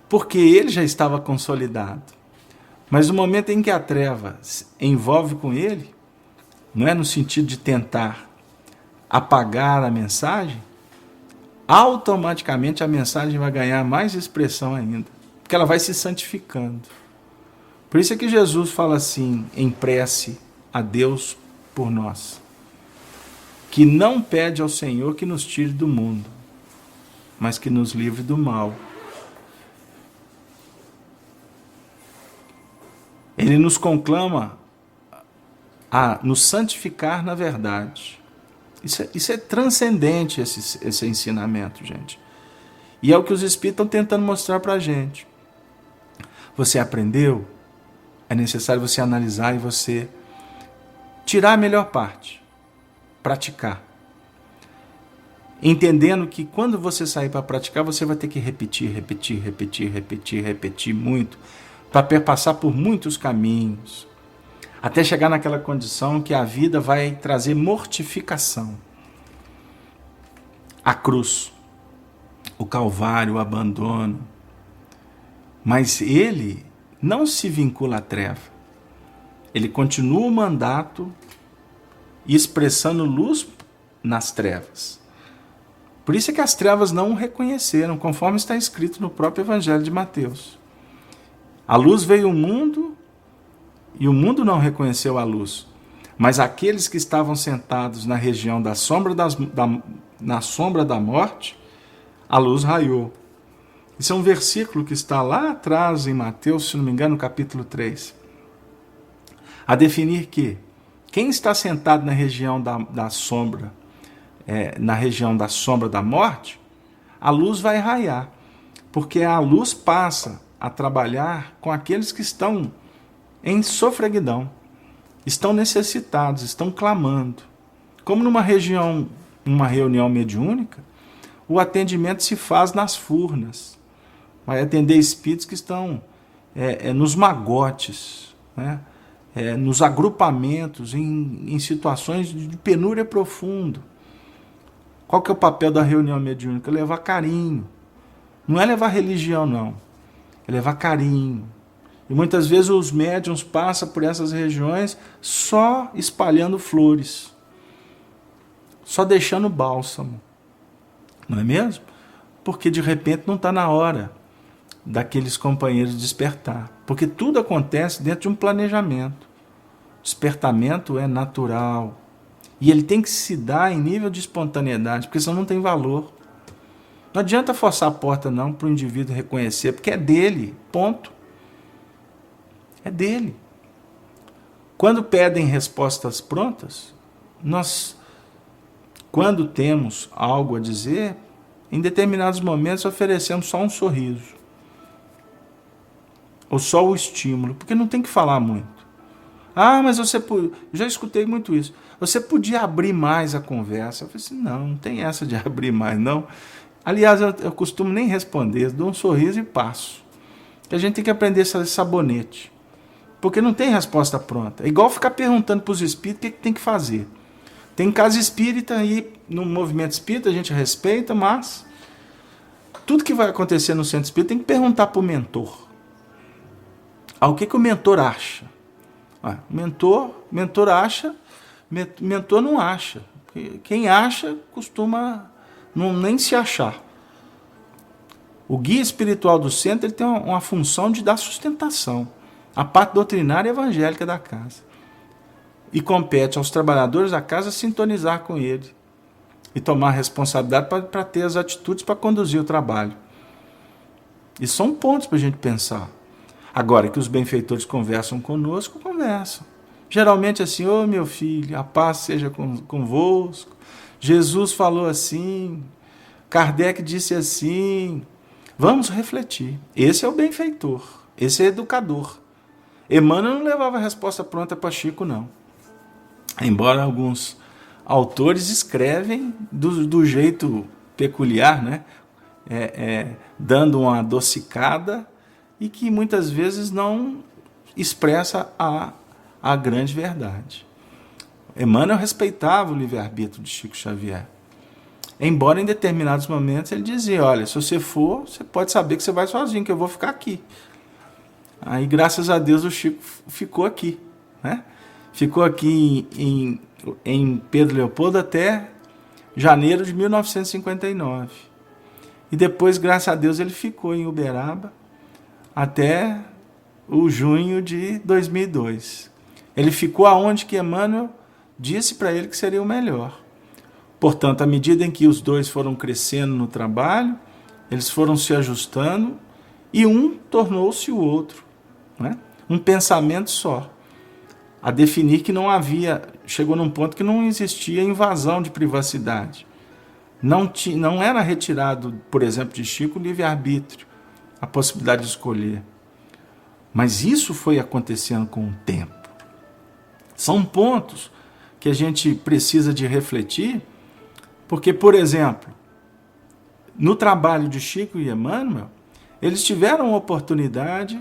Speaker 1: porque ele já estava consolidado. Mas no momento em que a treva envolve com ele, não é no sentido de tentar apagar a mensagem, automaticamente a mensagem vai ganhar mais expressão ainda, porque ela vai se santificando. Por isso é que Jesus fala assim, em prece a Deus por nós, que não pede ao Senhor que nos tire do mundo, mas que nos livre do mal. Ele nos conclama a nos santificar na verdade. Isso é transcendente, esse ensinamento, gente. E é o que os Espíritos estão tentando mostrar para a gente. Você aprendeu? É necessário você analisar e você tirar a melhor parte, praticar. Entendendo que quando você sair para praticar, você vai ter que repetir muito, para perpassar por muitos caminhos, até chegar naquela condição que a vida vai trazer mortificação. A cruz, o calvário, o abandono. Mas ele não se vincula à treva. Ele continua o mandato expressando luz nas trevas. Por isso é que as trevas não o reconheceram, conforme está escrito no próprio Evangelho de Mateus. A luz veio ao mundo e o mundo não reconheceu a luz. Mas aqueles que estavam sentados na região da sombra, na sombra da morte, a luz raiou. Isso é um versículo que está lá atrás em Mateus, se não me engano, no capítulo 3. A definir que quem está sentado na região da sombra, na região da sombra da morte, a luz vai raiar, porque a luz passa a trabalhar com aqueles que estão em sofreguidão, estão necessitados, estão clamando. Como numa reunião mediúnica, o atendimento se faz nas furnas, vai atender espíritos que estão nos magotes, né? Nos agrupamentos, em situações de penúria profunda. Qual que é o papel da reunião mediúnica? Levar carinho. Não é levar religião, não. É levar carinho. E muitas vezes os médiuns passam por essas regiões só espalhando flores, só deixando bálsamo. Não é mesmo? Porque de repente não está na hora daqueles companheiros despertar. Porque tudo acontece dentro de um planejamento. Despertamento é natural. E ele tem que se dar em nível de espontaneidade, porque senão não tem valor. Não adianta forçar a porta não para o indivíduo reconhecer, porque é dele, ponto. É dele. Quando pedem respostas prontas, nós, quando temos algo a dizer, em determinados momentos oferecemos só um sorriso. Ou só o estímulo, porque não tem que falar muito. Ah, mas você já escutei muito isso. Você podia abrir mais a conversa. Eu falei assim, não tem essa de abrir mais, não. Aliás, eu costumo nem responder, dou um sorriso e passo. A gente tem que aprender a fazer sabonete, porque não tem resposta pronta. É igual ficar perguntando para os espíritos o que tem que fazer. Tem casa espírita e no movimento espírita a gente respeita, mas tudo que vai acontecer no centro espírita tem que perguntar para o mentor. O que o mentor acha? Mentor acha, mentor não acha. Quem acha costuma nem se achar. O guia espiritual do centro ele tem uma função de dar sustentação. A parte doutrinária e evangélica da casa. E compete aos trabalhadores da casa sintonizar com ele e tomar responsabilidade para ter as atitudes para conduzir o trabalho. E são pontos para a gente pensar. Agora que os benfeitores conversam conosco, conversam. Geralmente assim, meu filho, a paz seja convosco. Jesus falou assim, Kardec disse assim. Vamos refletir. Esse é o benfeitor, esse é educador. Emmanuel não levava a resposta pronta para Chico, não. Embora alguns autores escrevem do jeito peculiar, né? Dando uma adocicada e que muitas vezes não expressa a grande verdade. Emmanuel respeitava o livre-arbítrio de Chico Xavier. Embora em determinados momentos ele dizia, olha, se você for, você pode saber que você vai sozinho, que eu vou ficar aqui. Aí, graças a Deus, o Chico ficou aqui, né? Ficou aqui em Pedro Leopoldo até janeiro de 1959. E depois, graças a Deus, ele ficou em Uberaba até o junho de 2002. Ele ficou aonde que Emmanuel disse para ele que seria o melhor. Portanto, à medida em que os dois foram crescendo no trabalho, eles foram se ajustando e um tornou-se o outro, né? Um pensamento só. A definir que não havia, chegou num ponto que não existia invasão de privacidade. Não era retirado, por exemplo, de Chico o livre-arbítrio, a possibilidade de escolher. Mas isso foi acontecendo com o tempo. São pontos que a gente precisa de refletir. Porque, por exemplo, no trabalho de Chico e Emmanuel, eles tiveram a oportunidade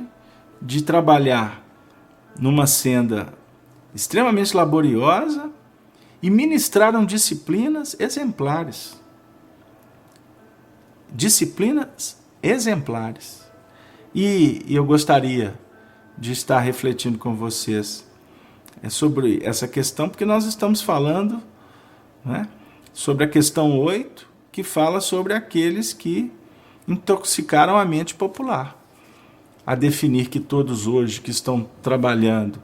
Speaker 1: de trabalhar numa senda extremamente laboriosa e ministraram disciplinas exemplares. Disciplinas exemplares. E eu gostaria de estar refletindo com vocês sobre essa questão, porque nós estamos falando, né, sobre a questão 8, que fala sobre aqueles que intoxicaram a mente popular. A definir que todos hoje que estão trabalhando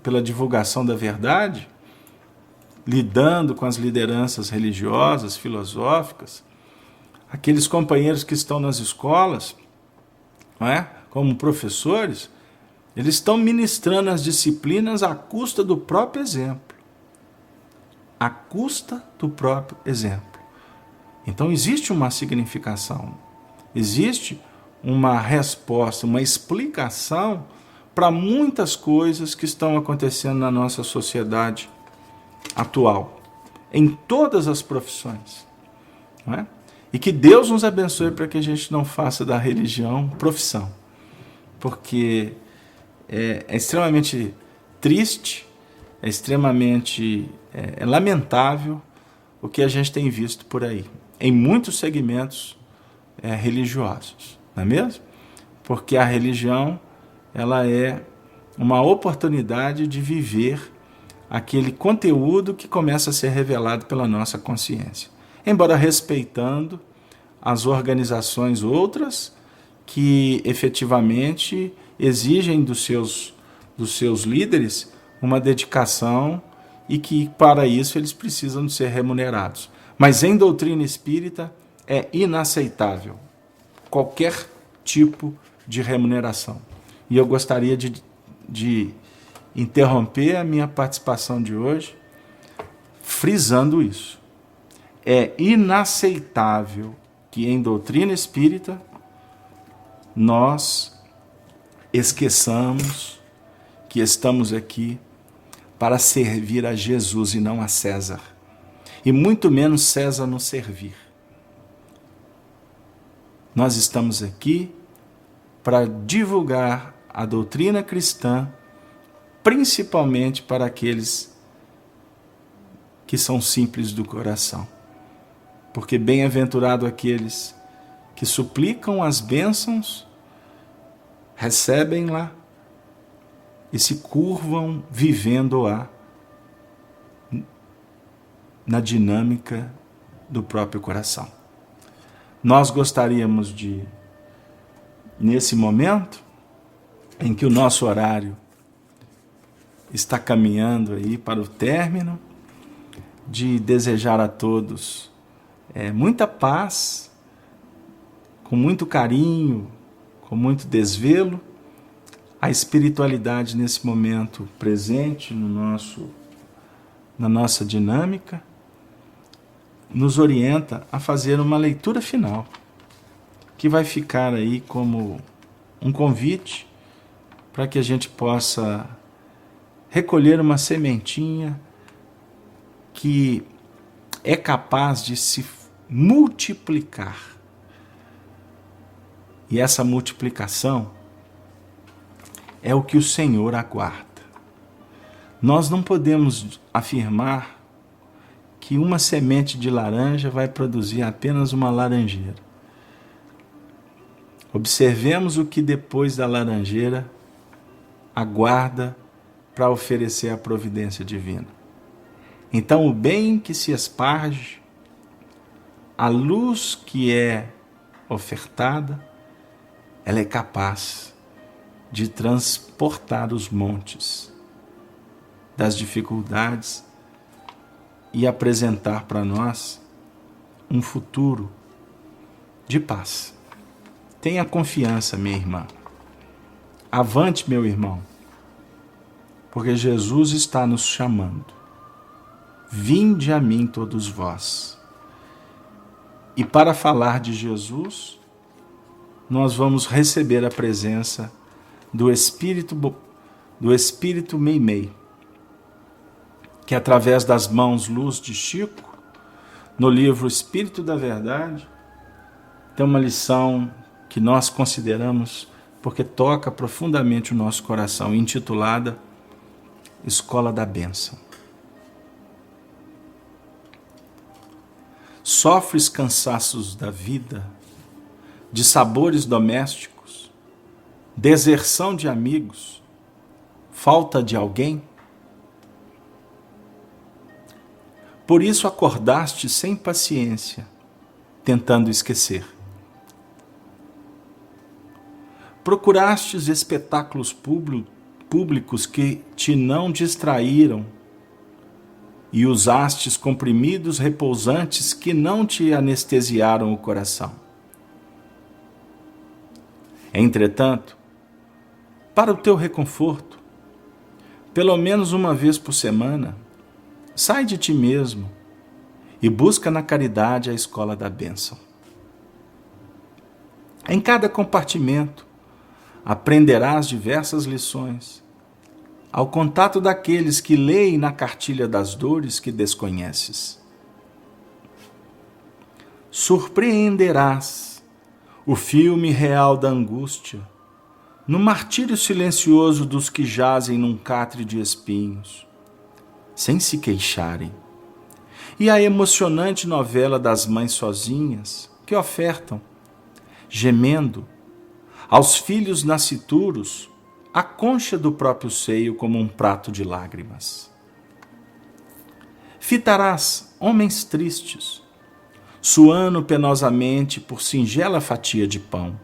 Speaker 1: pela divulgação da verdade, lidando com as lideranças religiosas, filosóficas, aqueles companheiros que estão nas escolas, não é? Como professores, eles estão ministrando as disciplinas à custa do próprio exemplo. À custa do próprio exemplo. Então existe uma significação, existe uma resposta, uma explicação para muitas coisas que estão acontecendo na nossa sociedade atual, em todas as profissões, não é? E que Deus nos abençoe para que a gente não faça da religião profissão, porque é extremamente triste, é extremamente lamentável o que a gente tem visto por aí, em muitos segmentos religiosos, não é mesmo? Porque a religião, ela é uma oportunidade de viver aquele conteúdo que começa a ser revelado pela nossa consciência, embora respeitando as organizações outras que efetivamente exigem dos seus líderes uma dedicação e que para isso eles precisam de ser remunerados. Mas em doutrina espírita é inaceitável qualquer tipo de remuneração. E eu gostaria de interromper a minha participação de hoje frisando isso. É inaceitável que em doutrina espírita nós esqueçamos que estamos aqui para servir a Jesus e não a César. E muito menos César nos servir. Nós estamos aqui para divulgar a doutrina cristã, principalmente para aqueles que são simples do coração. Porque bem-aventurado aqueles que suplicam as bênçãos, recebem lá e se curvam vivendo-a na dinâmica do próprio coração. Nós gostaríamos de, nesse momento em que o nosso horário está caminhando aí para o término, de desejar a todos muita paz, com muito carinho, com muito desvelo, a espiritualidade nesse momento presente na nossa dinâmica, nos orienta a fazer uma leitura final, que vai ficar aí como um convite para que a gente possa recolher uma sementinha que é capaz de se multiplicar. E essa multiplicação é o que o Senhor aguarda. Nós não podemos afirmar que uma semente de laranja vai produzir apenas uma laranjeira. Observemos o que depois da laranjeira aguarda para oferecer a providência divina. Então, o bem que se esparge, a luz que é ofertada, ela é capaz de transportar os montes das dificuldades e apresentar para nós um futuro de paz. Tenha confiança, minha irmã. Avante, meu irmão, porque Jesus está nos chamando. Vinde a mim todos vós. E para falar de Jesus, nós vamos receber a presença do Espírito Meimei, que através das mãos luz de Chico, no livro Espírito da Verdade, tem uma lição que nós consideramos, porque toca profundamente o nosso coração, intitulada Escola da Bênção. Sofres cansaços da vida, de sabores domésticos, deserção de amigos, falta de alguém? Por isso acordaste sem paciência, tentando esquecer. Procurastes espetáculos públicos que te não distraíram e usastes comprimidos repousantes que não te anestesiaram o coração. Entretanto, para o teu reconforto, pelo menos uma vez por semana, sai de ti mesmo e busca na caridade a escola da bênção. Em cada compartimento, aprenderás diversas lições, ao contato daqueles que leem na cartilha das dores que desconheces. Surpreenderás o filme real da angústia, no martírio silencioso dos que jazem num catre de espinhos, sem se queixarem, e a emocionante novela das mães sozinhas que ofertam, gemendo, aos filhos nascituros, a concha do próprio seio como um prato de lágrimas. Fitarás homens tristes, suando penosamente por singela fatia de pão,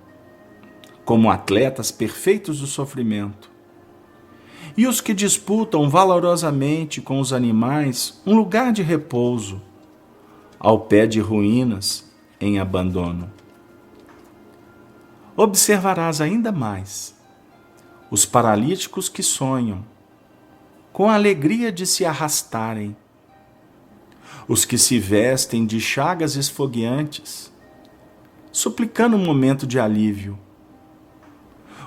Speaker 1: como atletas perfeitos do sofrimento, e os que disputam valorosamente com os animais um lugar de repouso, ao pé de ruínas em abandono. Observarás ainda mais os paralíticos que sonham, com a alegria de se arrastarem, os que se vestem de chagas esfogueantes, suplicando um momento de alívio,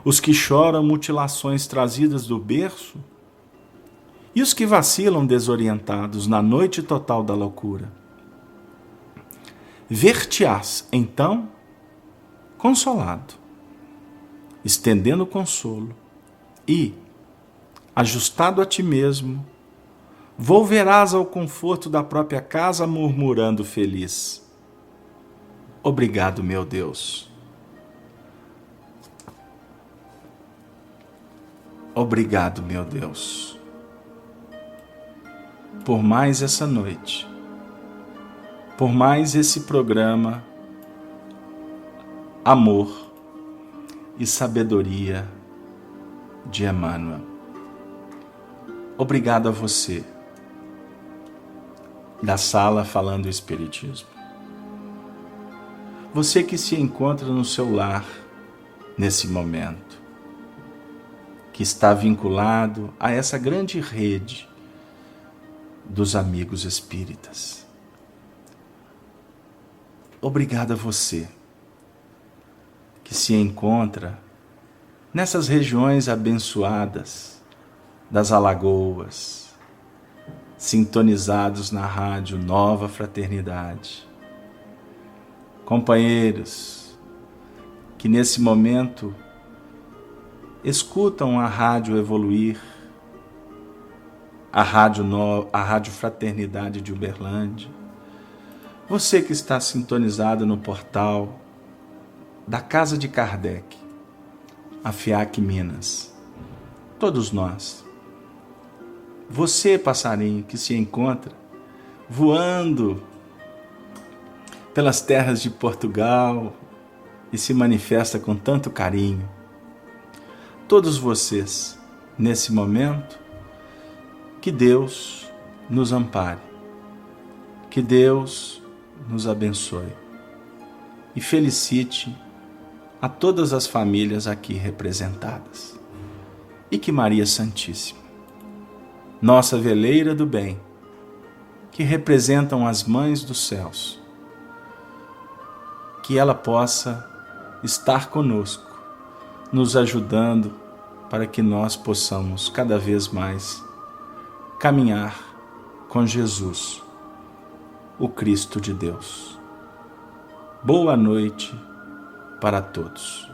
Speaker 1: os que choram mutilações trazidas do berço, e os que vacilam desorientados na noite total da loucura. Ver-te-ás, então, consolado, estendendo o consolo e, ajustado a ti mesmo, volverás ao conforto da própria casa murmurando feliz: obrigado, meu Deus. Obrigado, meu Deus, por mais essa noite, por mais esse programa Amor e Sabedoria de Emmanuel. Obrigado a você da sala Falando Espiritismo. Você que se encontra no seu lar nesse momento, que está vinculado a essa grande rede dos amigos espíritas. Obrigado a você que se encontra nessas regiões abençoadas das Alagoas, sintonizados na rádio Nova Fraternidade. Companheiros que nesse momento escutam a Rádio Evoluir, a Rádio Fraternidade de Uberlândia. Você que está sintonizado no portal da Casa de Kardec, a FIAC Minas. Todos nós. Você, passarinho, que se encontra voando pelas terras de Portugal e se manifesta com tanto carinho. Todos vocês, nesse momento, que Deus nos ampare, que Deus nos abençoe e felicite a todas as famílias aqui representadas. E que Maria Santíssima, nossa veleira do bem, que representam as mães dos céus, que ela possa estar conosco, nos ajudando para que nós possamos cada vez mais caminhar com Jesus, o Cristo de Deus. Boa noite para todos.